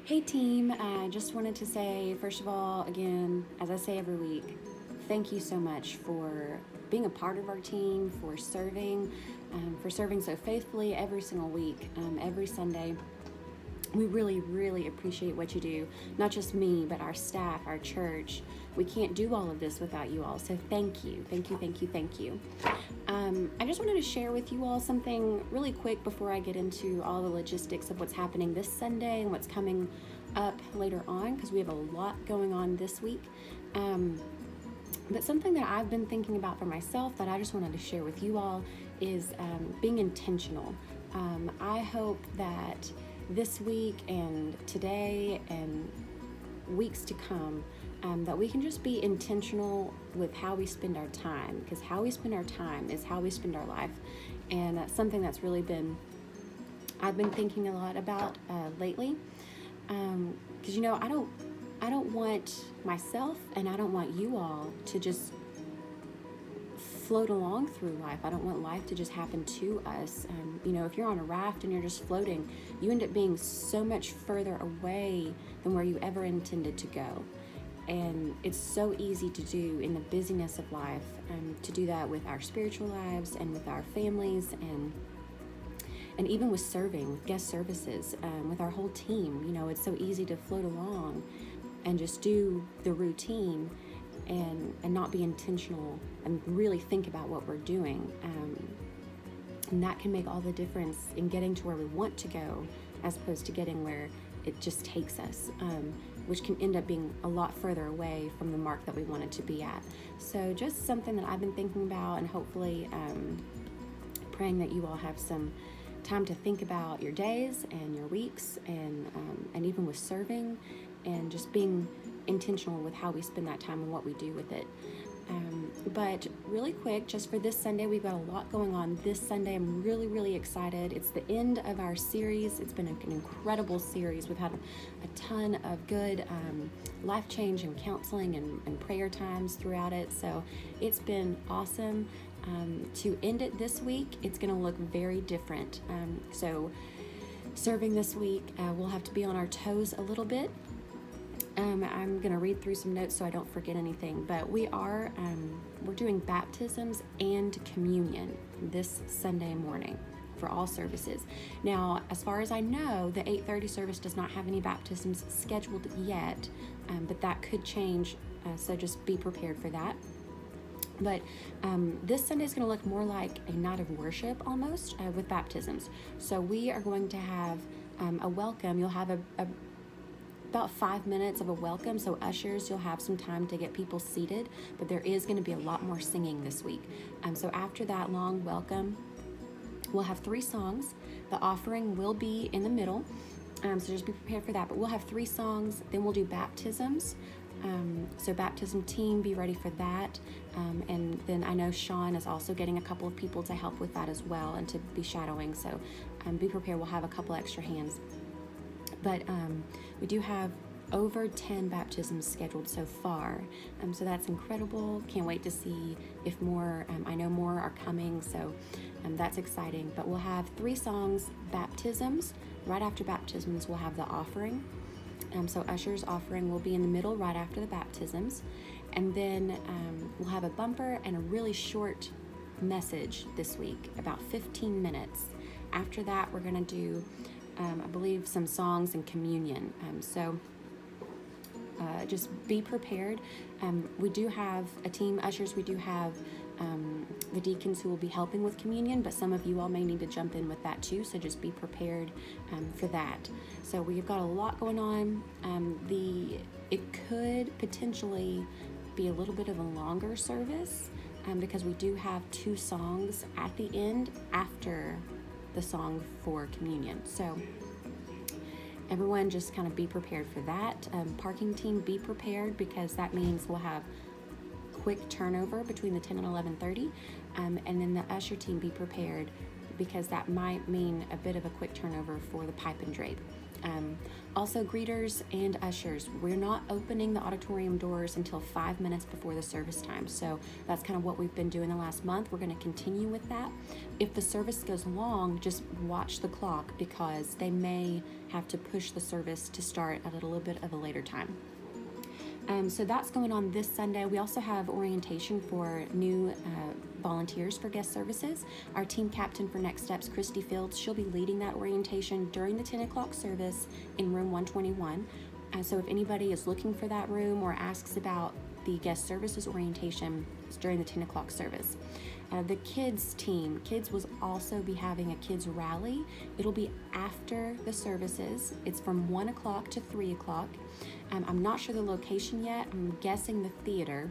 Hey team, I just wanted to say, first of all, again, as I say every week, thank you so much for being a part of our team, for serving so faithfully every single week, every Sunday. We really, really appreciate what you do. Not just me, but our staff, our church. We can't do all of this without you all. So thank you, thank you, thank you, thank you. I just wanted to share with you all something really quick before I get into all the logistics of what's happening this Sunday and what's coming up later on, because we have a lot going on this week. But something that I've been thinking about for myself that I just wanted to share with you all is being intentional. I hope that this week and today and weeks to come, that we can just be intentional with how we spend our time, because how we spend our time is how we spend our life. And that's something that's really I've been thinking a lot about lately, because I don't want myself and I don't want you all to just float along through life. I don't want life to just happen to us. If you're on a raft and you're just floating, you end up being so much further away than where you ever intended to go. And it's so easy to do in the busyness of life, to do that with our spiritual lives and with our families and even with serving, with guest services, with our whole team. It's so easy to float along and just do the routine and not be intentional and really think about what we're doing. And that can make all the difference in getting to where we want to go, as opposed to getting where it just takes us, which can end up being a lot further away from the mark that we wanted to be at. So just something that I've been thinking about, and hopefully praying that you all have some time to think about your days and your weeks, and even with serving, and just being intentional with how we spend that time and what we do with it. But really quick, just for this Sunday, we've got a lot going on this Sunday. I'm really, really excited. It's the end of our series. It's been an incredible series. We've had a ton of good life change and counseling and prayer times throughout it. So it's been awesome. To end it this week, it's going to look very different. So serving this week, we'll have to be on our toes a little bit. I'm going to read through some notes so I don't forget anything, but we're doing baptisms and communion this Sunday morning for all services. Now, as far as I know, the 8:30 service does not have any baptisms scheduled yet, but that could change, so just be prepared for that. But this Sunday is going to look more like a night of worship almost, with baptisms. So we are going to have a welcome. You'll have about 5 minutes of a welcome. So ushers, you'll have some time to get people seated, but there is going to be a lot more singing this week. So after that long welcome, we'll have 3 songs. The offering will be in the middle. So just be prepared for that. But we'll have 3 songs. Then we'll do baptisms. So baptism team, be ready for that. And then I know Sean is also getting a couple of people to help with that as well and to be shadowing. So be prepared. We'll have a couple extra hands. But we do have over 10 baptisms scheduled so far. So that's incredible. Can't wait to see if more, I know more are coming. So that's exciting. But we'll have 3 songs, baptisms. Right after baptisms, we'll have the offering. So Usher's offering will be in the middle right after the baptisms. And then we'll have a bumper and a really short message this week, about 15 minutes. After that, we're going to do, I believe, some songs and communion. So just be prepared. We do have a team, ushers. We do have the deacons who will be helping with communion, but some of you all may need to jump in with that too, so just be prepared for that. So we've got a lot going on. It could potentially be a little bit of a longer service, because we do have 2 songs at the end after the song for communion. So everyone just kind of be prepared for that. Parking team, be prepared, because that means we'll have quick turnover between the 10 and 11:30, and then the usher team, be prepared, because that might mean a bit of a quick turnover for the pipe and drape. Also, greeters and ushers, we're not opening the auditorium doors until 5 minutes before the service time. So that's kind of what we've been doing the last month. We're going to continue with that. If the service goes long, just watch the clock because they may have to push the service to start at a little bit of a later time. So that's going on this Sunday. We also have orientation for new volunteers for guest services. Our team captain for Next Steps, Christy Fields, she'll be leading that orientation during the 10 o'clock service in room 121. So if anybody is looking for that room or asks about the guest services orientation, it's during the 10 o'clock service. The kids team, kids will also be having a kids rally. It'll be after the services. It's from 1 o'clock to 3 o'clock. I'm not sure the location yet. I'm guessing the theater.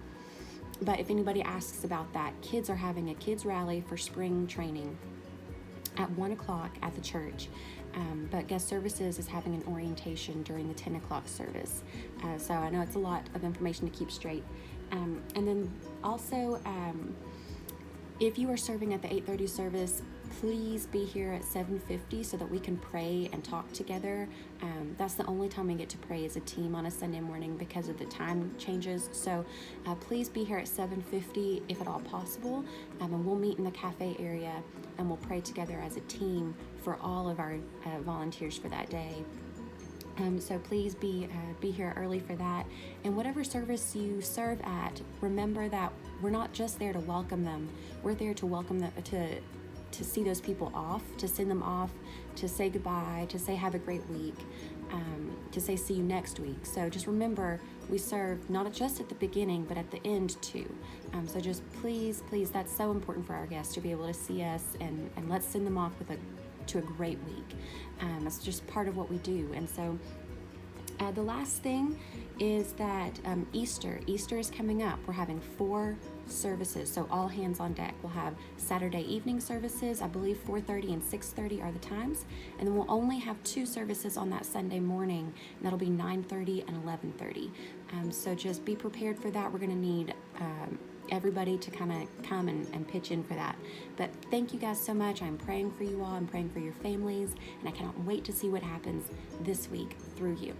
But if anybody asks about that, kids are having a kids rally for spring training at 1 o'clock at the church. But guest services is having an orientation during the 10 o'clock service. So I know it's a lot of information to keep straight. And then also, if you are serving at the 8:30 service, please be here at 7:50 so that we can pray and talk together. That's the only time we get to pray as a team on a Sunday morning because of the time changes. So please be here at 7:50 if at all possible. And we'll meet in the cafe area and we'll pray together as a team for all of our volunteers for that day. So please be here early for that. And whatever service you serve at, remember that we're not just there to welcome them. We're there to welcome them, to see those people off, to send them off, to say goodbye, to say have a great week, to say see you next week. So just remember, we serve not just at the beginning, but at the end too. So just please, that's so important for our guests to be able to see us, and let's send them off to a great week. It's just part of what we do. And so the last thing is that Easter is coming up. We're having 4 services, so all hands on deck. We'll have Saturday evening services, I believe 4:30 and 6:30 are the times, and then we'll only have 2 services on that Sunday morning, and that'll be 9:30 and 11:30. So just be prepared for that. We're going to need everybody to kind of come and pitch in for that. But thank you guys so much. I'm praying for you all. I'm praying for your families, and I cannot wait to see what happens this week through you.